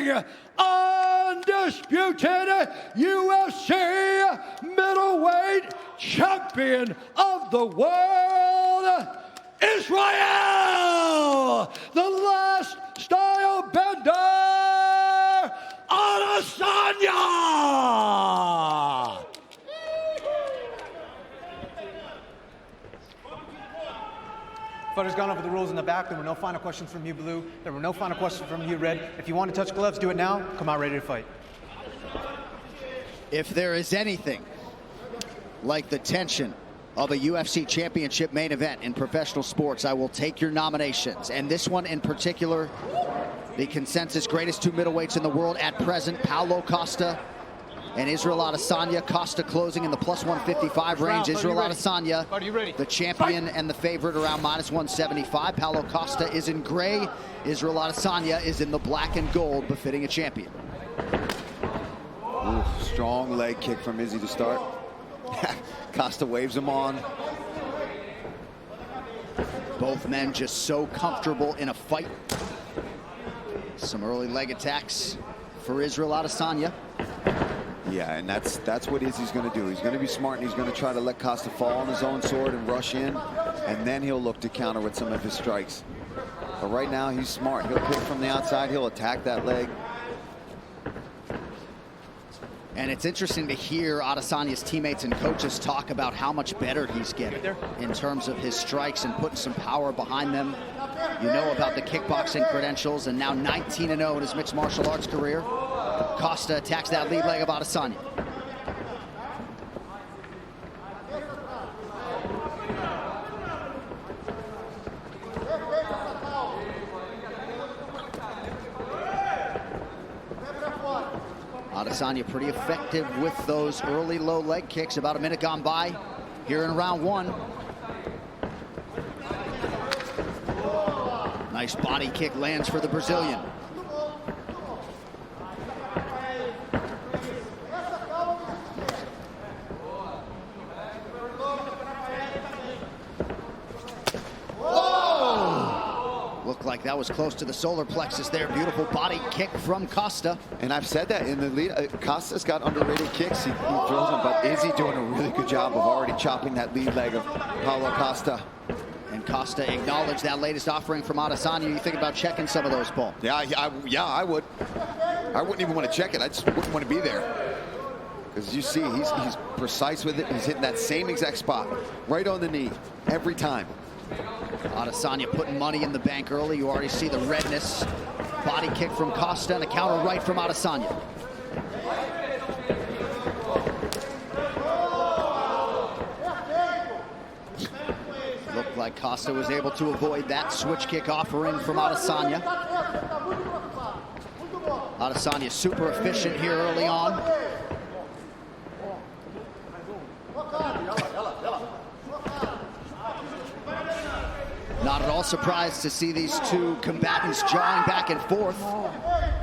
reigning undisputed UFC middleweight champion of the world, Israel, the last style bender, Adesanya. Fighters gone over the rules in the back. There were no final questions from you, Blue. There were no final questions from you, Red. If you want to touch gloves, do it now. Come out ready to fight. If there is anything like the tension of a UFC championship main event in professional sports, I will take your nominations. And this one in particular, the consensus greatest two middleweights in the world at present, Paulo Costa and Israel Adesanya. Costa closing in the plus 155 range. Israel Adesanya, the champion and the favorite, around minus 175. Paulo Costa is in gray. Israel Adesanya is in the black and gold, befitting a champion. Ooh, strong leg kick from Izzy to start. Costa waves him on. Both men just so comfortable in a fight. Some early leg attacks for Israel Adesanya. Yeah, and that's what Izzy's going to do. He's going to be smart, and he's going to try to let Costa fall on his own sword and rush in, and then he'll look to counter with some of his strikes. But right now, he's smart. He'll pick from the outside. He'll attack that leg. And it's interesting to hear Adesanya's teammates and coaches talk about how much better he's getting in terms of his strikes and putting some power behind them. You know about the kickboxing credentials, and now 19-0 in his mixed martial arts career. Costa attacks that lead leg of Adesanya. Adesanya pretty effective with those early low leg kicks. About a minute gone by here in round one. Nice body kick lands for the Brazilian. Looked like that was close to the solar plexus there. Beautiful body kick from Costa. And I've said that in the lead. Costa's got underrated kicks. He throws them, but Izzy doing a really good job of already chopping that lead leg of Paulo Costa. And Costa acknowledged that latest offering from Adesanya. You think about checking some of those, Paul? Yeah, I would. I wouldn't even want to check it. I just wouldn't want to be there. Because you see, he's precise with it. He's hitting that same exact spot, right on the knee, every time. Adesanya putting money in the bank early. You already see the redness. Body kick from Costa and a counter right from Adesanya. Looked like Costa was able to avoid that switch kick offering from Adesanya. Adesanya super efficient here early on. Not at all surprised to see these two combatants jawing back and forth.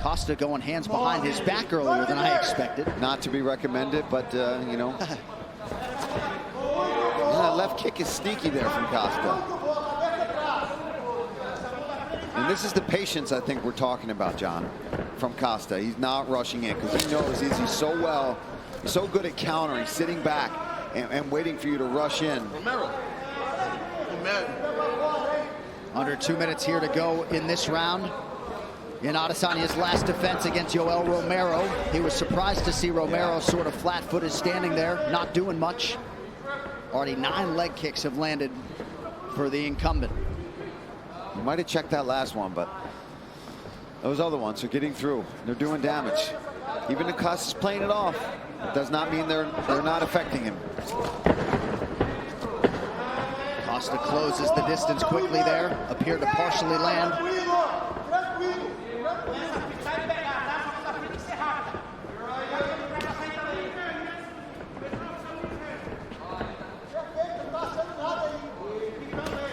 Costa going hands behind his back earlier than I expected. Not to be recommended, but, you know. That left kick is sneaky there from Costa. And this is the patience I think we're talking about, John, from Costa. He's not rushing in because he knows he's so good at countering, sitting back and waiting for you to rush in. Under 2 minutes here to go in this round. In Adesanya's last defense against Yoel Romero, he was surprised to see Romero sort of flat-footed standing there, not doing much. Already 9 leg kicks have landed for the incumbent. You might have checked that last one, but those other ones are getting through. They're doing damage. Even if Costa's playing it off, it does not mean they're not affecting him. Costa closes the distance quickly there, appeared to partially land.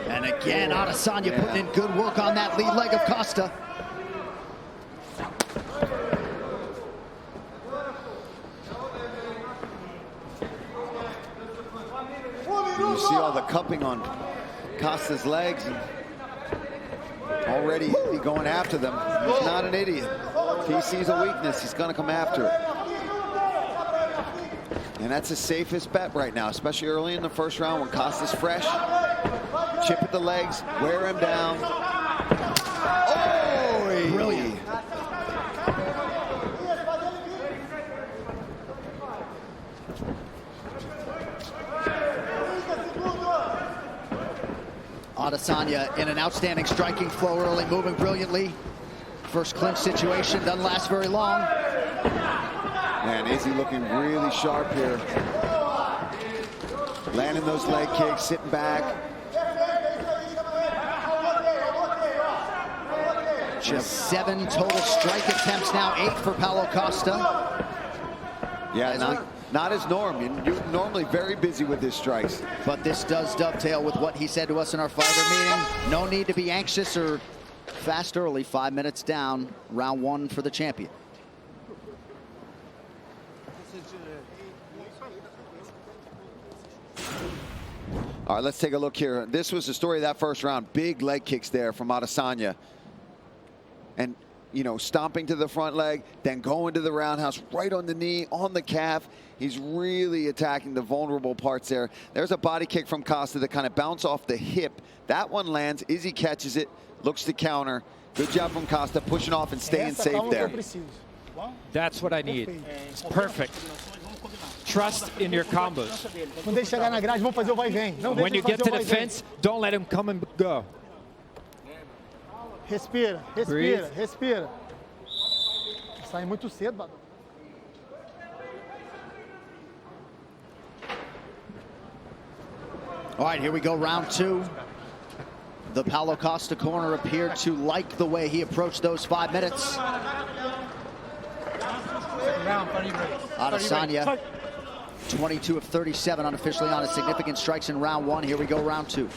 And again, Adesanya putting in good work on that lead leg of Costa. You see all the cupping on Costa's legs. And already going after them. He's not an idiot. If he sees a weakness, he's going to come after it. And that's the safest bet right now, especially early in the first round when Costa's fresh. Chip at the legs, wear him down. Oh, brilliant. Adesanya in an outstanding striking flow early, moving brilliantly. First clinch situation, doesn't last very long. Man, Izzy looking really sharp here. Landing those leg kicks, sitting back. Just 7 total strike attempts now, 8 for Paulo Costa. Yeah, not his norm. You're normally very busy with his strikes. But this does dovetail with what he said to us in our fighter meeting. No need to be anxious or fast early. 5 minutes down, round 1 for the champion. All right, let's take a look here. This was the story of that first round. Big leg kicks there from Adesanya. And, you know, stomping to the front leg, then going to the roundhouse, right on the knee, on the calf. He's really attacking the vulnerable parts there. There's a body kick from Costa that kind of bounced off the hip. That one lands. Izzy catches it, looks to counter. Good job from Costa, pushing off and staying safe there. That's what I need. It's perfect. Trust in your combos. When you get to the fence, don't let him come and go. Respira, respira, respira. Sai muito cedo, Badu. All right, here we go, round 2. The Paulo Costa corner appeared to like the way he approached those 5 minutes. Adesanya, 22 of 37 unofficially on his significant strikes in round 1. Here we go, round 2.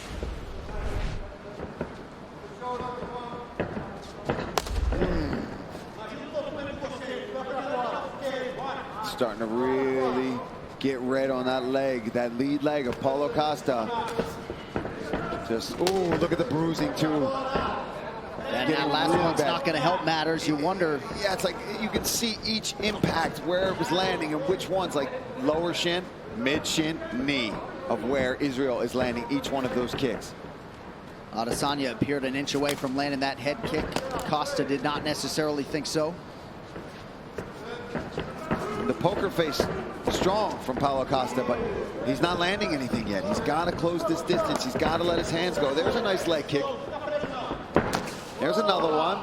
Starting to really get red on that leg, that lead leg of Paulo Costa. Just, oh, look at the bruising too. And that last one's not going to help matters. You wonder. Yeah, it's like you can see each impact where it was landing and which ones, like lower shin, mid shin, knee, of where Israel is landing each one of those kicks. Adesanya appeared an inch away from landing that head kick. Costa did not necessarily think so. The poker face strong from Paulo Costa, but he's not landing anything yet. He's got to close this distance. He's got to let his hands go. There's a nice leg kick. There's another one.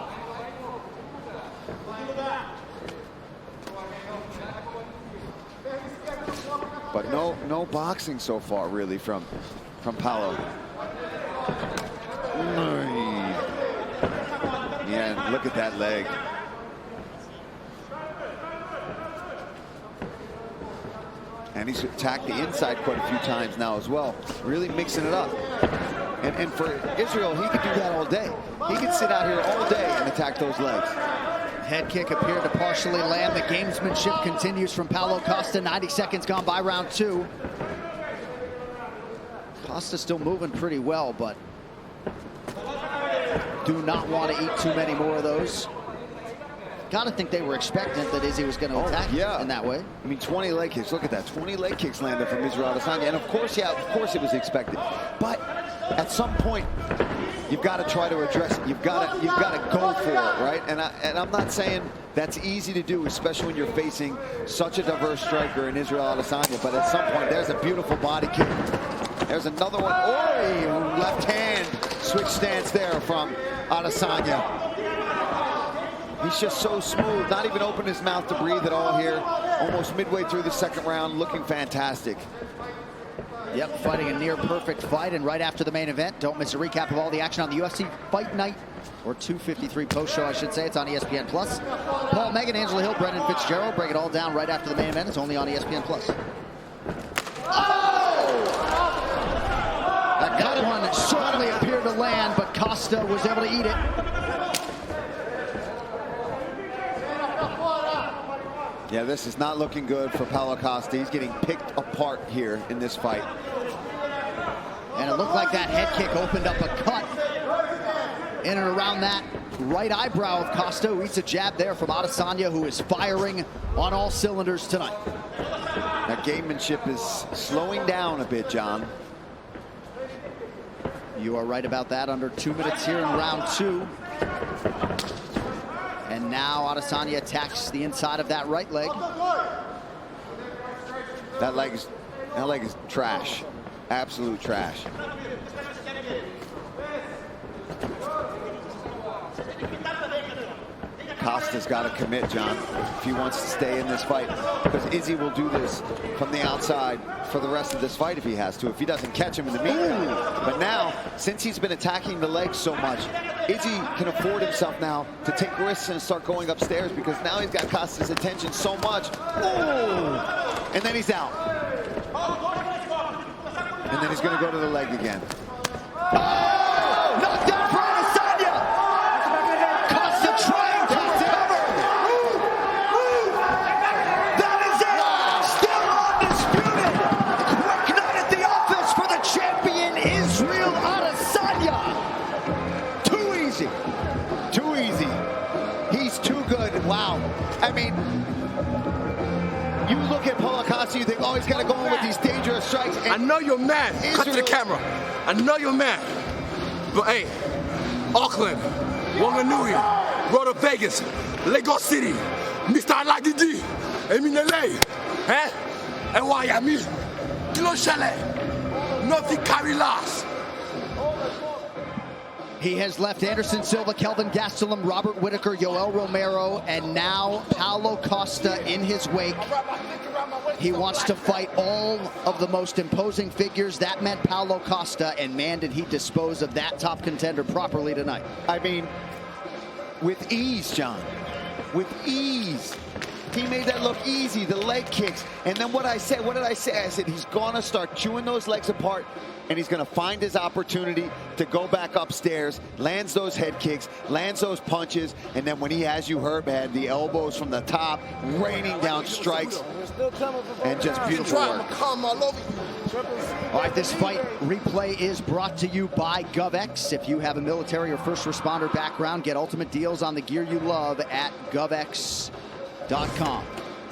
But no boxing so far, really, from Paulo. Yeah, look at that leg. And he's attacked the inside quite a few times now as well, really mixing it up. And for Israel, he could do that all day. He could sit out here all day and attack those legs. Head kick appeared to partially land. The gamesmanship continues from Paulo Costa. 90 seconds gone by round 2. Costa still moving pretty well, but do not want to eat too many more of those. Got to think they were expectant that Izzy was going to attack in that way. I mean, 20 leg kicks. Look at that. 20 leg kicks landed from Israel Adesanya. And of course, yeah, of course it was expected. But at some point, you've got to try to address it. You've got to go for it, right? And I'm not saying that's easy to do, especially when you're facing such a diverse striker in Israel Adesanya. But at some point, there's a beautiful body kick. There's another one. Oh, left hand switch stance there from Adesanya. He's just so smooth, not even open his mouth to breathe at all here. Almost midway through the second round, looking fantastic. Yep, fighting a near perfect fight. And right after the main event, don't miss a recap of all the action on the UFC Fight Night, or 253 post-show, I should say. It's on ESPN+. Paul, Megan, Angela Hill, Brendan Fitzgerald break it all down right after the main event. It's only on ESPN+. Oh! That one certainly appeared to land, but Costa was able to eat it. Yeah, this is not looking good for Paulo Costa. He's getting picked apart here in this fight. And it looked like that head kick opened up a cut in and around that right eyebrow of Costa, who eats a jab there from Adesanya, who is firing on all cylinders tonight. That gamemanship is slowing down a bit, John. You are right about that. Under 2 minutes here in round 2. And now Adesanya attacks the inside of that right leg. That leg is trash. Absolute trash. Costa's got to commit, John, if he wants to stay in this fight, because Izzy will do this from the outside for the rest of this fight if he has to, if he doesn't catch him in the meantime. But now, since he's been attacking the legs so much, Izzy can afford himself now to take risks and start going upstairs, because now he's got Costa's attention so much. Ooh! And then he's out. And then he's going to go to the leg again. Oh! Knocked down for Adesanya! Costa trying to recover! That is it! Still undisputed! Quick night at the office for the champion, Israel Adesanya! Too easy. Too easy. He's too good. Wow. I mean, you look at Paulo Costa, you think, oh, he's got to go in with these dangerous strikes. I know you're mad. Cut to the camera. I know you're mad. But hey, Auckland, Wanganui, Road of Vegas, Lagos City, Mr. Aladidi, Eminele, and Miami, Kilo Shale, nothing carry last. He has left Anderson Silva, Kelvin Gastelum, Robert Whittaker, Yoel Romero, and now Paulo Costa in his wake. He wants to fight all of the most imposing figures. That meant Paulo Costa, and man, did he dispose of that top contender properly tonight. I mean, with ease, John. With ease. He made that look easy, the leg kicks. And then what did I say? I said he's gonna start chewing those legs apart, and he's gonna find his opportunity to go back upstairs, lands those head kicks, lands those punches, and then when he has you hurt, man, the elbows from the top, raining down strikes, and just beautiful work. All right, this fight replay is brought to you by GovX. If you have a military or first responder background, get ultimate deals on the gear you love at govx.com.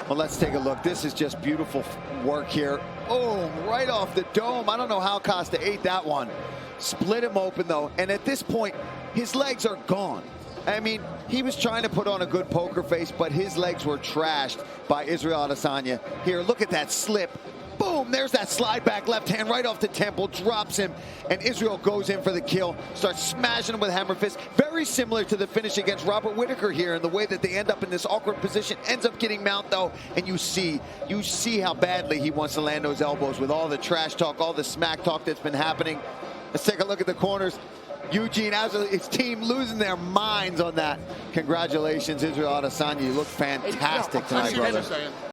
Well, let's take a look. This is just beautiful work here. Oh, right off the dome. I don't know how Costa ate that one. Split him open, though. And at this point, his legs are gone. I mean, he was trying to put on a good poker face, but his legs were trashed by Israel Adesanya. Here, look at that slip. Boom, there's that slide back left hand right off the temple, drops him, and Israel goes in for the kill, starts smashing him with hammer fist. Very similar to the finish against Robert Whittaker here, and the way that they end up in this awkward position, ends up getting mount though, and you see how badly he wants to land those elbows with all the trash talk, all the smack talk that's been happening. Let's take a look at the corners. Eugene, his team losing their minds on that. Congratulations, Israel Adesanya. You look fantastic tonight, brother.